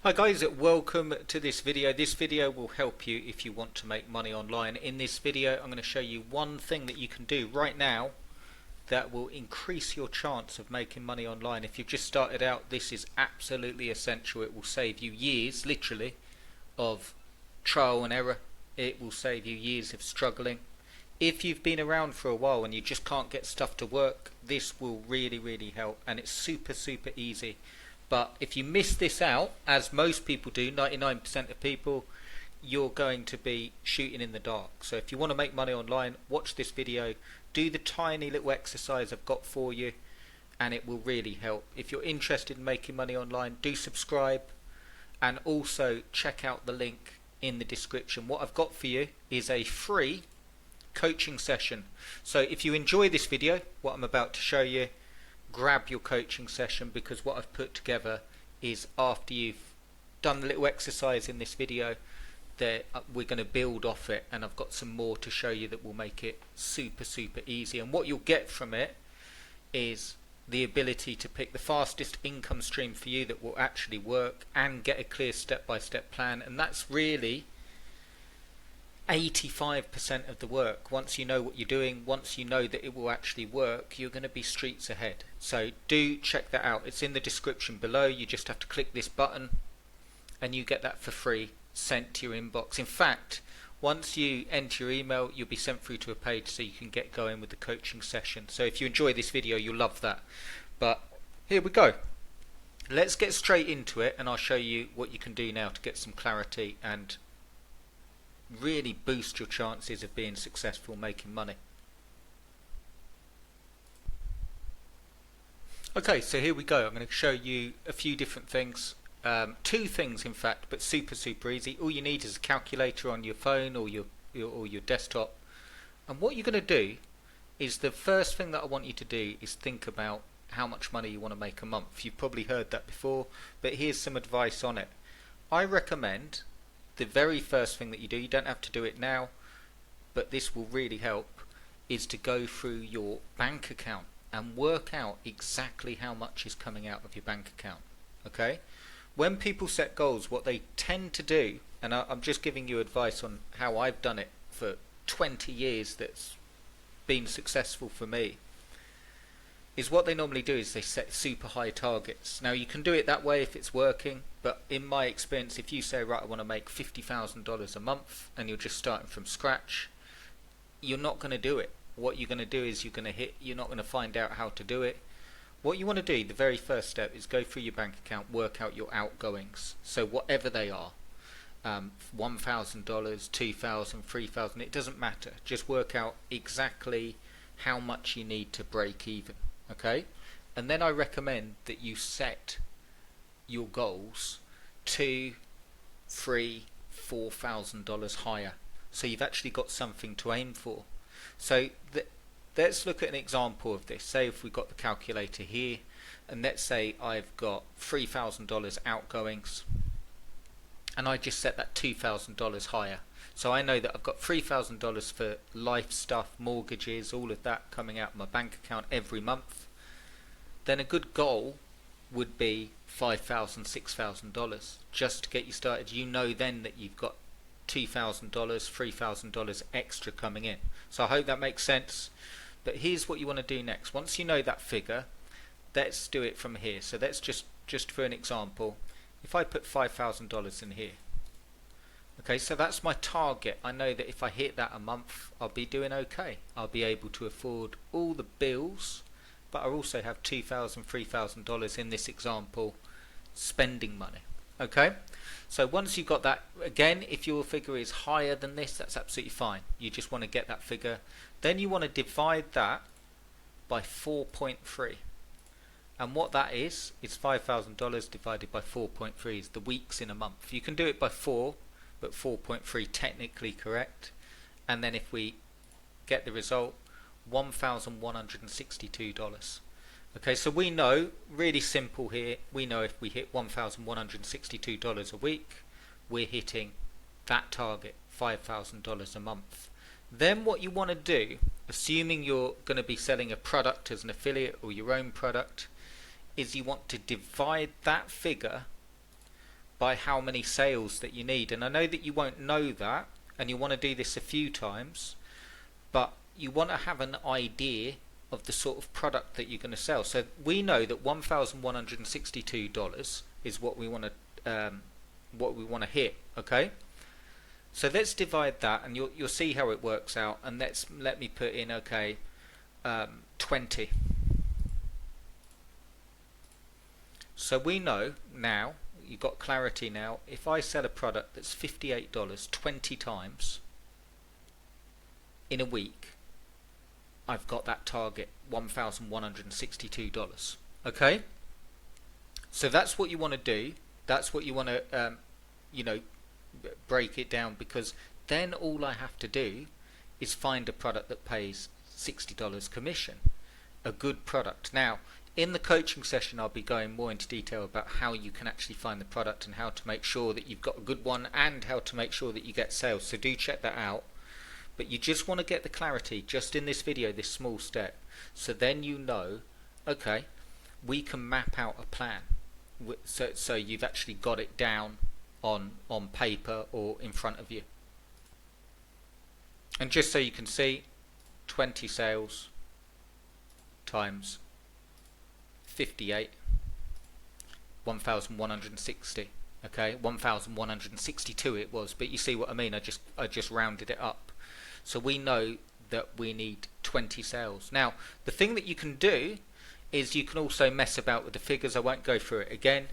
Hi guys, welcome to this video. This video will help you if you want to make money online. In this video I'm going to show you one thing that you can do right now that will increase your chance of making money online. If you've just started out, this is absolutely essential. It will save you years, literally, of trial and error. It will save you years of struggling. If you've been around for a while and you just can't get stuff to work, this will really help, and it's super easy. But if you miss this out, as most people do, 99% of people, you're going to be shooting in the dark. So if you want to make money online, watch this video, do the tiny little exercise I've got for you, and it will really help. If you're interested in making money online, do subscribe, and also check out the link in the description. What I've got for you is a free coaching session. So if you enjoy this video, what I'm about to show you, grab your coaching session, because what I've put together is, after you've done the little exercise in this video, that we're going to build off it, and I've got some more to show you that will make it super easy. And what you'll get from it is the ability to pick the fastest income stream for you that will actually work, and get a clear step-by-step plan. And that's really 85% of the work. Once you know what you're doing, once you know that it will actually work, you're going to be streets ahead. So do check that out. It's in the description below. You just have to click this button and you get that for free sent to your inbox. In fact, once you enter your email, you'll be sent through to a page so you can get going with the coaching session. So if you enjoy this video, you'll love that. But here we go. Let's get straight into it, and I'll show you what you can do now to get some clarity and really boost your chances of being successful making money. Okay, so here we go. I'm going to show you a few different things, two things in fact, but super easy. All you need is a calculator on your phone or your desktop, and what you're going to do is, the first thing that I want you to do is think about how much money you want to make a month. You've probably heard that before, but here's some advice on it. I recommend the very first thing that you do, you don't have to do it now, but this will really help, is to go through your bank account and work out exactly how much is coming out of your bank account. Okay? When people set goals, what they tend to do, and I'm just giving you advice on how I've done it for 20 years that's been successful for me, is what they normally do is they set super high targets. Now you can do it that way if it's working, but in my experience, if you say, right, I want to make $50,000 a month, and you're just starting from scratch, you're not going to do it. What you're going to do is you're not going to find out how to do it. What you want to do, the very first step, is go through your bank account, work out your outgoings. So whatever they are, $1,000, $2,000, $3,000, it doesn't matter. Just work out exactly how much you need to break even. Okay? And then I recommend that you set your goals to $3,000, $4,000 higher, so you've actually got something to aim for. So let's look at an example of this. Say if we've got the calculator here, and let's say I've got $3,000 outgoings, and I just set that $2,000 higher. So I know that I've got $3,000 for life stuff, mortgages, all of that coming out of my bank account every month. Then a good goal would be $5,000, $6,000 just to get you started. You know then that you've got $2,000, $3,000 extra coming in. So I hope that makes sense. But here's what you want to do next. Once you know that figure, let's do it from here. So let's just for an example, if I put $5,000 in here. Okay, so that's my target. I know that if I hit that a month, I'll be doing okay. I'll be able to afford all the bills, but I also have $2,000, $3,000 in this example spending money. Okay, so once you've got that, again, if your figure is higher than this, that's absolutely fine. You just want to get that figure. Then you want to divide that by 4.3. And what that is $5,000 divided by 4.3 is the weeks in a month. You can do it by 4, but 4.3 technically correct. And then if we get the result, $1,162. Okay, so we know, really simple here, we know if we hit $1,162 a week, we're hitting that target, $5,000 a month. Then what you want to do, assuming you're going to be selling a product as an affiliate or your own product, is you want to divide that figure by how many sales that you need. And I know that you won't know that, and you want to do this a few times, but you want to have an idea of the sort of product that you're going to sell. So we know that $1,162 is what we want to hit. Okay, so let's divide that, and you'll see how it works out. And let me put in 20. So we know now, you've got clarity now, if I sell a product that's $58 20 times in a week, I've got that target, $1,162. Okay, so that's what you want to do. That's what you want to break it down, because then all I have to do is find a product that pays $60 commission, a good product. Now in the coaching session I'll be going more into detail about how you can actually find the product and how to make sure that you've got a good one, and how to make sure that you get sales, so do check that out. But you just want to get the clarity just in this video, this small step, so then you know, okay, we can map out a plan, so you've actually got it down on paper or in front of you. And just so you can see, 20 sales times 58, 1,160. Okay, 1,162 it was, but you see what I mean. I just rounded it up. So we know that we need 20 sales. Now the thing that you can do is you can also mess about with the figures. I won't go through it again,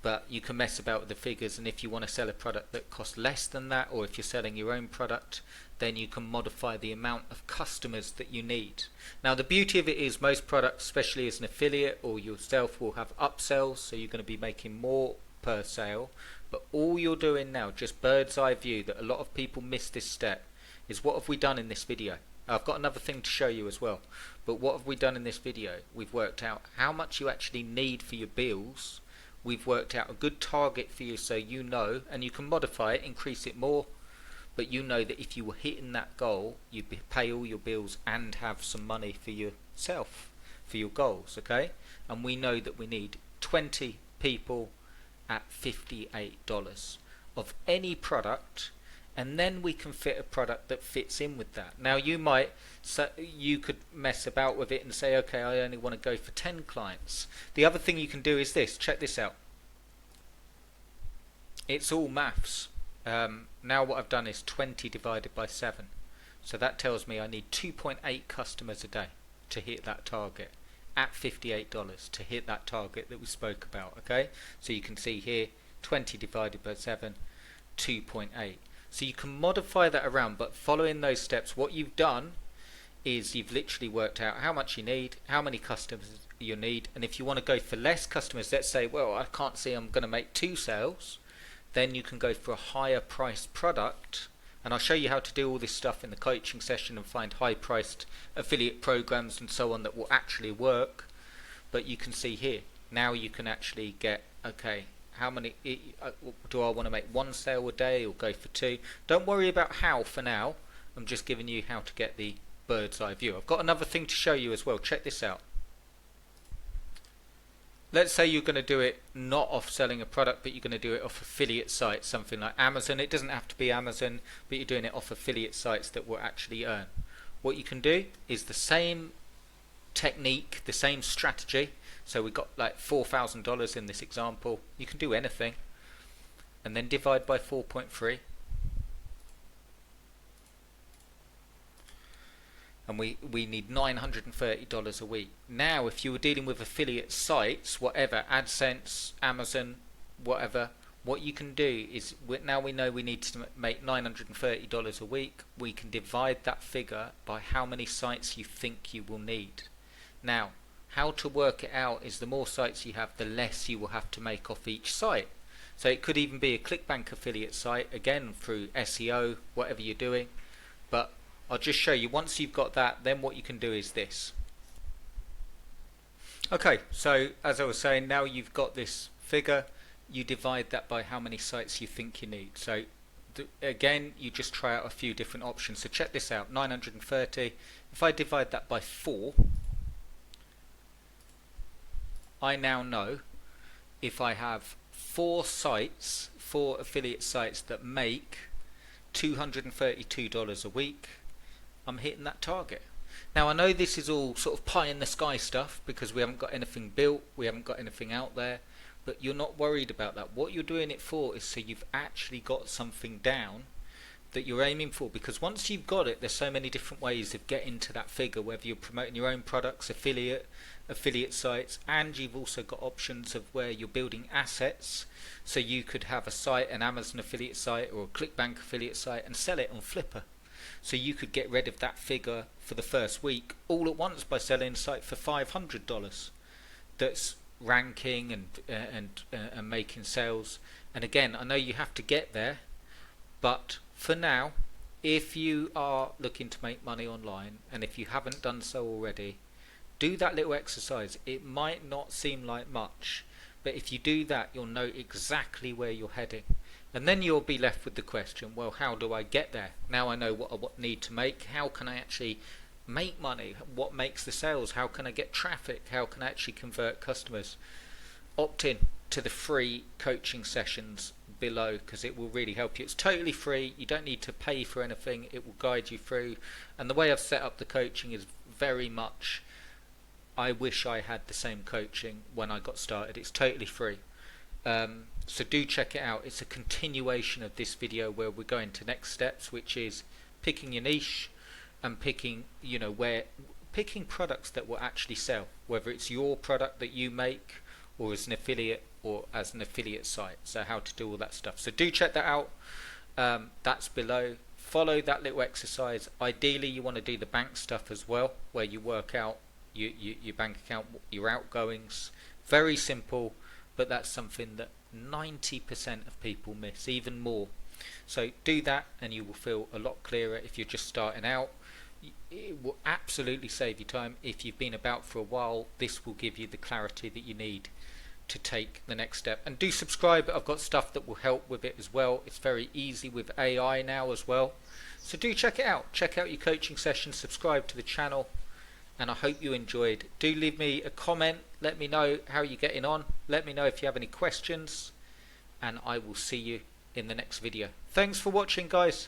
but you can mess about with the figures, and if you want to sell a product that costs less than that, or if you're selling your own product, then you can modify the amount of customers that you need. Now the beauty of it is most products, especially as an affiliate or yourself, will have upsells, so you're going to be making more per sale. But all you're doing now, just bird's eye view, that a lot of people miss this step, is what have we done in this video. I've got another thing to show you as well, but what have we done in this video? We've worked out how much you actually need for your bills. We've worked out a good target for you, so you know, and you can modify it, increase it more, but you know that if you were hitting that goal, you'd pay all your bills and have some money for yourself, for your goals. Okay, and we know that we need 20 people at $58 of any product, and then we can fit a product that fits in with that. Now you could mess about with it and say, okay, I only want to go for 10 clients. The other thing you can do is this. Check this out. It's all maths. Now what I've done is 20 divided by 7. So that tells me I need 2.8 customers a day to hit that target at $58, to hit that target that we spoke about. Okay, so you can see here 20 divided by 7, 2.8. So you can modify that around, but following those steps, what you've done is you've literally worked out how much you need, how many customers you need, and if you want to go for less customers, let's say, well, I can't see I'm going to make 2 sales, then you can go for a higher priced product. And I'll show you how to do all this stuff in the coaching session and find high priced affiliate programs and so on that will actually work. But you can see here, now you can actually get, okay, how many do I want to make 1 sale a day or go for 2? Don't worry about how for now. I'm just giving you how to get the bird's eye view. I've got another thing to show you as well. Check this out. Let's say you're going to do it not off selling a product, but you're going to do it off affiliate sites, something like Amazon. It doesn't have to be Amazon, but you're doing it off affiliate sites that will actually earn. What you can do is the same technique, the same strategy. So we've got like $4,000 in this example. You can do anything, and then divide by 4.3. And we need $930 a week. Now if you were dealing with affiliate sites, whatever, AdSense, Amazon, whatever, what you can do is, now we know we need to make $930 a week, we can divide that figure by how many sites you think you will need. Now how to work it out is the more sites you have, the less you will have to make off each site. So it could even be a ClickBank affiliate site, again through SEO, whatever you're doing. But I'll just show you, once you've got that, then what you can do is this. Okay, so as I was saying, now you've got this figure, you divide that by how many sites you think you need. So again, you just try out a few different options. So check this out, 930. If I divide that by 4, I now know if I have four affiliate sites that make $232 a week, I'm hitting that target. Now I know this is all sort of pie in the sky stuff because we haven't got anything built, we haven't got anything out there, but you're not worried about that. What you're doing it for is so you've actually got something down that you're aiming for, because once you've got it, there's so many different ways of getting to that figure, whether you're promoting your own products, affiliate sites, and you've also got options of where you're building assets, so you could have a site, an Amazon affiliate site or a ClickBank affiliate site, and sell it on Flipper. So you could get rid of that figure for the first week all at once by selling a site for $500 that's ranking and making sales. And again, I know you have to get there, but for now, if you are looking to make money online, and if you haven't done so already, do that little exercise. It might not seem like much, but if you do that, you'll know exactly where you're heading. And then you'll be left with the question, well, how do I get there? Now I know what I need to make. How can I actually make money? What makes the sales? How can I get traffic? How can I actually convert customers? Opt in to the free coaching sessions below, because it will really help you. It's totally free. You don't need to pay for anything. It will guide you through. And the way I've set up the coaching is very much, I wish I had the same coaching when I got started. It's totally free. So do check it out. It's a continuation of this video where we're going to next steps, which is picking your niche and picking, picking products that will actually sell, whether it's your product that you make or as an affiliate or as an affiliate site. So how to do all that stuff. So do check that out. That's below. Follow that little exercise. Ideally you want to do the bank stuff as well, where you work out your bank account, your outgoings. Very simple, but that's something that 90% of people miss, even more. So do that and you will feel a lot clearer. If you're just starting out, it will absolutely save you time. If you've been about for a while, this will give you the clarity that you need to take the next step. And do subscribe. I've got stuff that will help with it as well. It's very easy with AI now as well. So do check it out. Check out your coaching sessions, subscribe to the channel, and I hope you enjoyed. Do leave me a comment. Let me know how you're getting on. Let me know if you have any questions, and I will see you in the next video. Thanks for watching, guys.